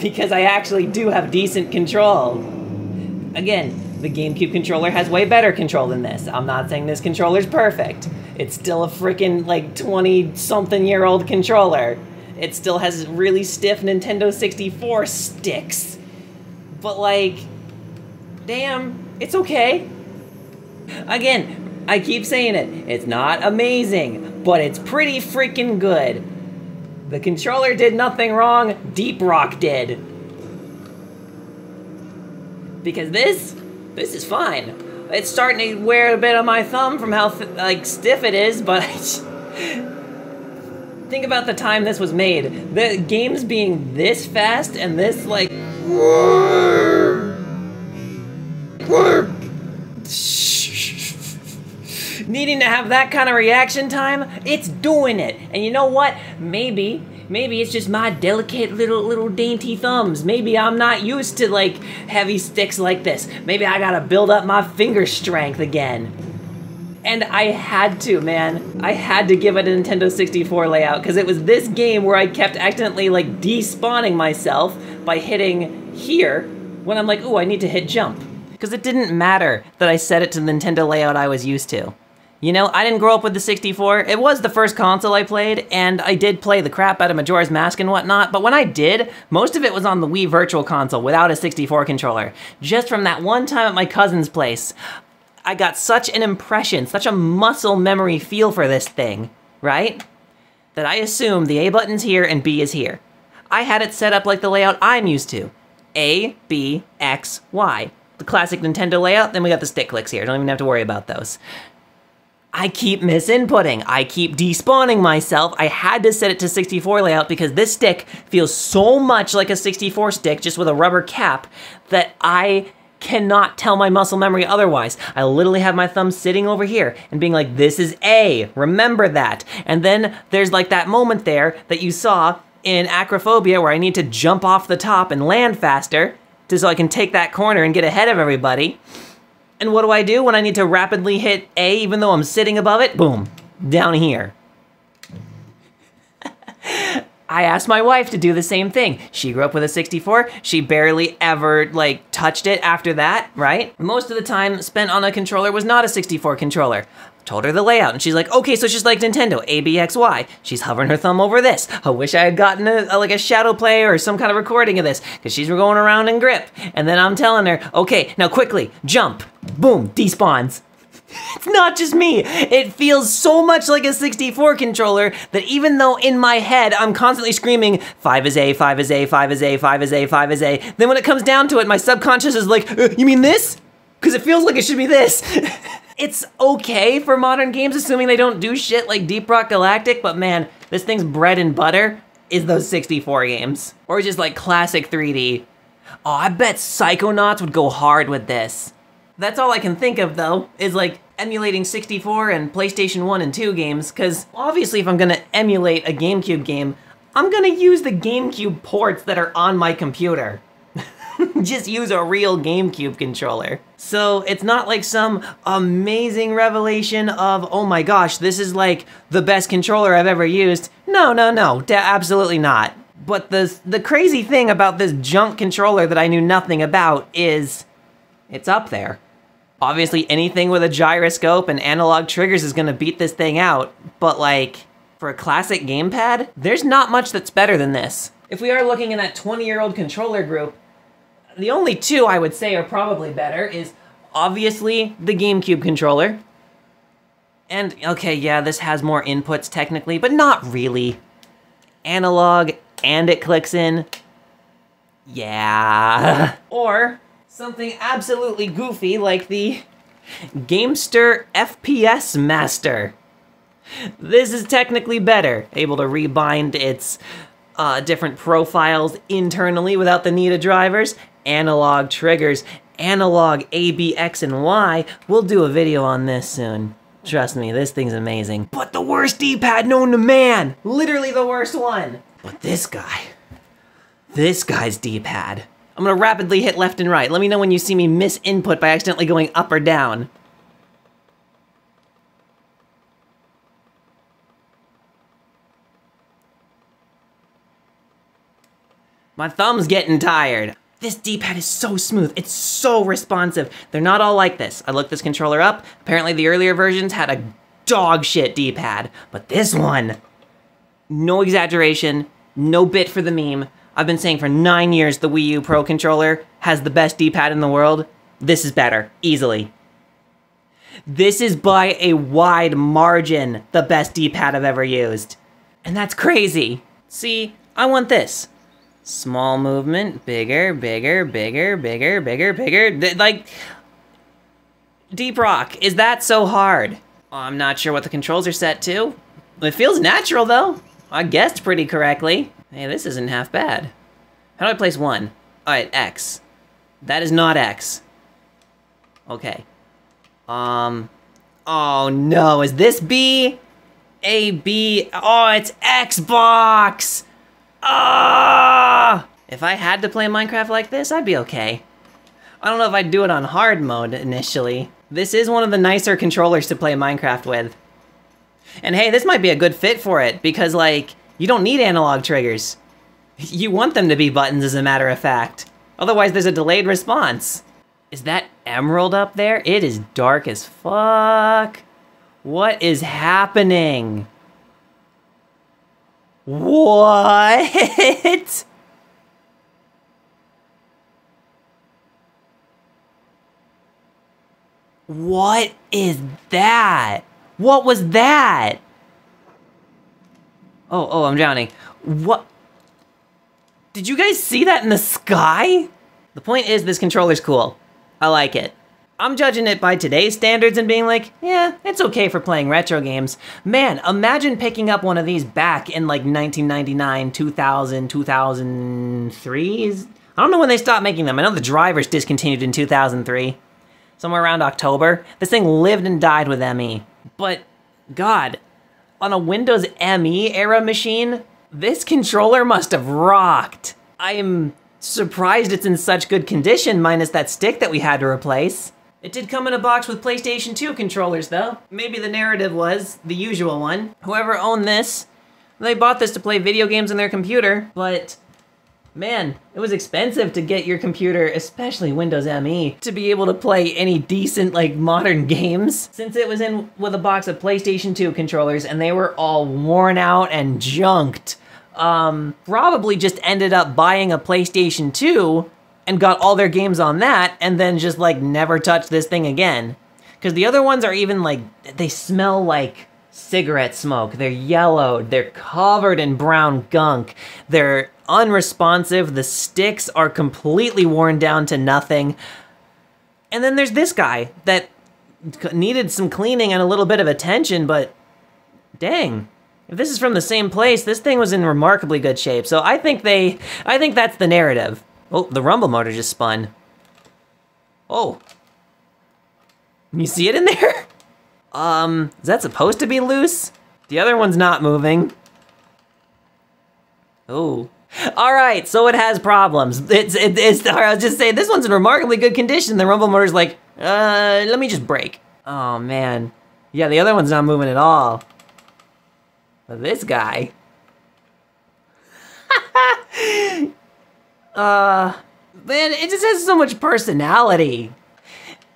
Because I actually do have decent control. Again, the GameCube controller has way better control than this. I'm not saying this controller's perfect. It's still a freaking, like, 20-something-year-old controller. It still has really stiff Nintendo 64 sticks. But, like, damn, it's okay. Again, I keep saying it. It's not amazing, but it's pretty freaking good. The controller did nothing wrong, Deep Rock did. Because this is fine. It's starting to wear a bit on my thumb from how like stiff it is, but think about the time this was made. The games being this fast and this like needing to have that kind of reaction time, it's doing it. And you know what? Maybe it's just my delicate little dainty thumbs. Maybe I'm not used to like heavy sticks like this. Maybe I gotta build up my finger strength again. And I had to, man. I had to give it a Nintendo 64 layout because it was this game where I kept accidentally like despawning myself by hitting here when I'm like, ooh, I need to hit jump. Because it didn't matter that I set it to the Nintendo layout I was used to. You know, I didn't grow up with the 64. It was the first console I played, and I did play the crap out of Majora's Mask and whatnot, but when I did, most of it was on the Wii Virtual Console without a 64 controller. Just from that one time at my cousin's place, I got such an impression, such a muscle memory feel for this thing, right? That I assumed the A button's here and B is here. I had it set up like the layout I'm used to. A, B, X, Y. The classic Nintendo layout, then we got the stick clicks here. Don't even have to worry about those. I keep misinputting. I keep despawning myself. I had to set it to 64 layout because this stick feels so much like a 64 stick just with a rubber cap that I cannot tell my muscle memory otherwise. I literally have my thumb sitting over here and being like, this is A, remember that. And then there's like that moment there that you saw in Acrophobia where I need to jump off the top and land faster so I can take that corner and get ahead of everybody. And what do I do when I need to rapidly hit A even though I'm sitting above it? Boom, down here. I asked my wife to do the same thing. She grew up with a 64. She barely ever like touched it after that, right? Most of the time spent on a controller was not a 64 controller. Told her the layout and she's like, okay, so it's just like Nintendo, A, B, X, Y. She's hovering her thumb over this. I wish I had gotten like a shadow play or some kind of recording of this because she's going around in grip. And then I'm telling her, okay, now quickly, jump, boom, despawns. It's not just me. It feels so much like a 64 controller that even though in my head I'm constantly screaming, 5 is A, 5 is A, 5 is A, 5 is A, 5 is A, then when it comes down to it, my subconscious is like, you mean this? Because it feels like it should be this. It's okay for modern games, assuming they don't do shit like Deep Rock Galactic, but man, this thing's bread and butter is those 64 games. Or just like classic 3D. Oh, I bet Psychonauts would go hard with this. That's all I can think of though, is like emulating 64 and PlayStation 1 and 2 games, because obviously if I'm gonna emulate a GameCube game, I'm gonna use the GameCube ports that are on my computer. Just use a real GameCube controller. So it's not like some amazing revelation of, oh my gosh, this is like the best controller I've ever used. No, absolutely not. But the crazy thing about this junk controller that I knew nothing about is it's up there. Obviously anything with a gyroscope and analog triggers is gonna beat this thing out, but like, for a classic gamepad, there's not much that's better than this. If we are looking in that 20-year-old controller group, the only two I would say are probably better is obviously the GameCube controller. And okay, yeah, this has more inputs technically, but not really. Analog, and it clicks in. Yeah. Or something absolutely goofy like the Gamester FPS Master. This is technically better, able to rebind its different profiles internally without the need of drivers, analog triggers, analog A, B, X, and Y. We'll do a video on this soon. Trust me, this thing's amazing. But the worst D-pad known to man! Literally the worst one! But this guy, this guy's D-pad. I'm gonna rapidly hit left and right. Let me know when you see me miss input by accidentally going up or down. My thumb's getting tired. This D-pad is so smooth, it's so responsive. They're not all like this. I looked this controller up. Apparently the earlier versions had a dog shit D-pad, but this one, no exaggeration, no bit for the meme. I've been saying for 9 years the Wii U Pro controller has the best D-pad in the world. This is better, easily. This is by a wide margin the best D-pad I've ever used. And that's crazy. See, I want this. Small movement, bigger, bigger, bigger, bigger, bigger, bigger. Like, Deep Rock, is that so hard? I'm not sure what the controls are set to. It feels natural though. I guessed pretty correctly. Hey, this isn't half bad. How do I place 1? Alright, X. That is not X. Okay. Oh no, is this B? A, B, oh, it's Xbox! Ah! If I had to play Minecraft like this, I'd be okay. I don't know if I'd do it on hard mode initially. This is one of the nicer controllers to play Minecraft with. And hey, this might be a good fit for it, because like, you don't need analog triggers. You want them to be buttons as a matter of fact. Otherwise there's a delayed response. Is that emerald up there? It is dark as fuck. What is happening? What? What is that? What was that? Oh, I'm drowning. What? Did you guys see that in the sky? The point is, this controller's cool. I like it. I'm judging it by today's standards and being like, yeah, it's okay for playing retro games. Man, imagine picking up one of these back in like 1999, 2000, 2003. I don't know when they stopped making them. I know the drivers discontinued in 2003. Somewhere around October. This thing lived and died with ME. But, God, on a Windows ME era machine, this controller must have rocked. I am surprised it's in such good condition, minus that stick that we had to replace. It did come in a box with PlayStation 2 controllers though. Maybe the narrative was the usual one. Whoever owned this, they bought this to play video games on their computer, but man, it was expensive to get your computer, especially Windows ME, to be able to play any decent like modern games. Since it was in with a box of PlayStation 2 controllers and they were all worn out and junked, probably just ended up buying a PlayStation 2 and got all their games on that, and then just like never touched this thing again. Because the other ones are even like, they smell like cigarette smoke. They're yellowed, they're covered in brown gunk, they're unresponsive, the sticks are completely worn down to nothing. And then there's this guy that needed some cleaning and a little bit of attention, but dang. If this is from the same place, this thing was in remarkably good shape. So I think that's the narrative. Oh, the rumble motor just spun. Oh. You see it in there? Is that supposed to be loose? The other one's not moving. Oh. All right, so it has problems. I was just saying, this one's in remarkably good condition. The rumble motor's like, let me just brake. Oh man. Yeah, the other one's not moving at all. But this guy. Man, it just has so much personality.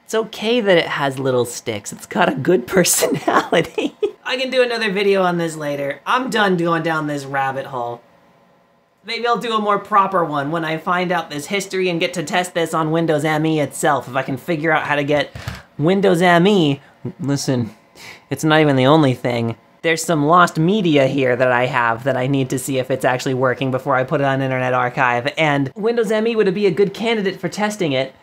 It's okay that it has little sticks. It's got a good personality. I can do another video on this later. I'm done going down this rabbit hole. Maybe I'll do a more proper one when I find out this history and get to test this on Windows ME itself. If I can figure out how to get Windows ME. Listen, it's not even the only thing. There's some lost media here that I have that I need to see if it's actually working before I put it on Internet Archive, and Windows ME would be a good candidate for testing it.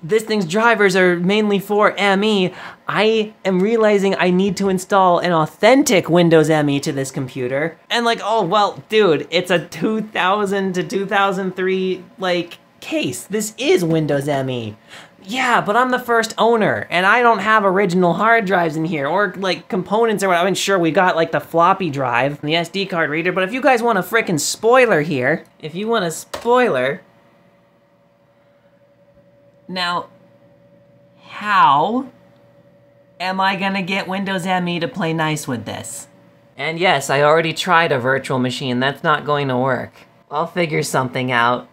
This thing's drivers are mainly for ME. I am realizing I need to install an authentic Windows ME to this computer. And like, oh, well, dude, it's a 2000 to 2003, like, case. This is Windows ME. Yeah, but I'm the first owner, and I don't have original hard drives in here, or like components or what. I mean, sure, we got like the floppy drive, and the SD card reader, but if you guys want a frickin' spoiler here, if you want a spoiler, now, how am I gonna get Windows ME to play nice with this? And yes, I already tried a virtual machine, that's not going to work. I'll figure something out,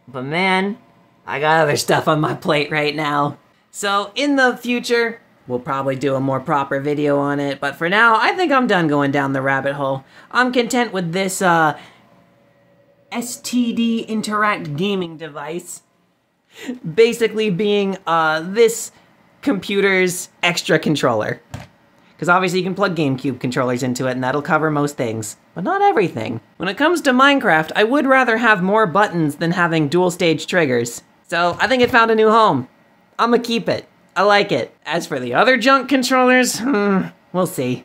but man, I got other stuff on my plate right now. So in the future, we'll probably do a more proper video on it, but for now, I think I'm done going down the rabbit hole. I'm content with this STD Interact gaming device basically being this computer's extra controller. Because obviously you can plug GameCube controllers into it and that'll cover most things, but not everything. When it comes to Minecraft, I would rather have more buttons than having dual stage triggers. So I think it found a new home. I'ma keep it. I like it. As for the other junk controllers, we'll see.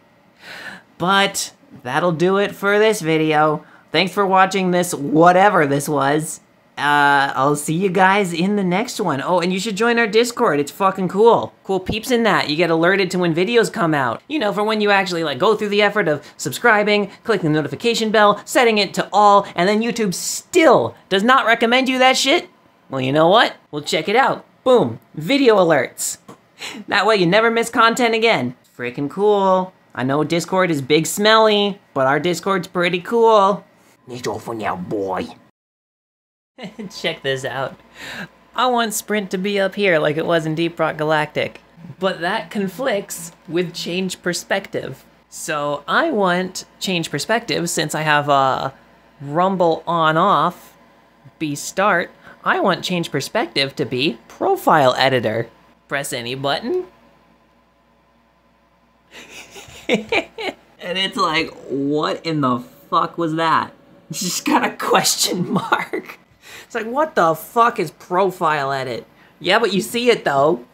But that'll do it for this video. Thanks for watching this, whatever this was. I'll see you guys in the next one. Oh, and you should join our Discord. It's fucking cool. Cool peeps in that. You get alerted to when videos come out. You know, for when you actually like go through the effort of subscribing, clicking the notification bell, setting it to all, and then YouTube still does not recommend you that shit. Well, you know what? We'll check it out. Boom. Video alerts. That way you never miss content again. Freaking cool. I know Discord is big smelly, but our Discord's pretty cool. It's all for now, boy. Check this out. I want Sprint to be up here like it was in Deep Rock Galactic, but that conflicts with change perspective. So I want change perspective since I have a rumble on off, be start. I want change perspective to be profile editor. Press any button. And it's like, what in the fuck was that? Just got a question mark. It's like, what the fuck is profile edit? Yeah, but you see it though.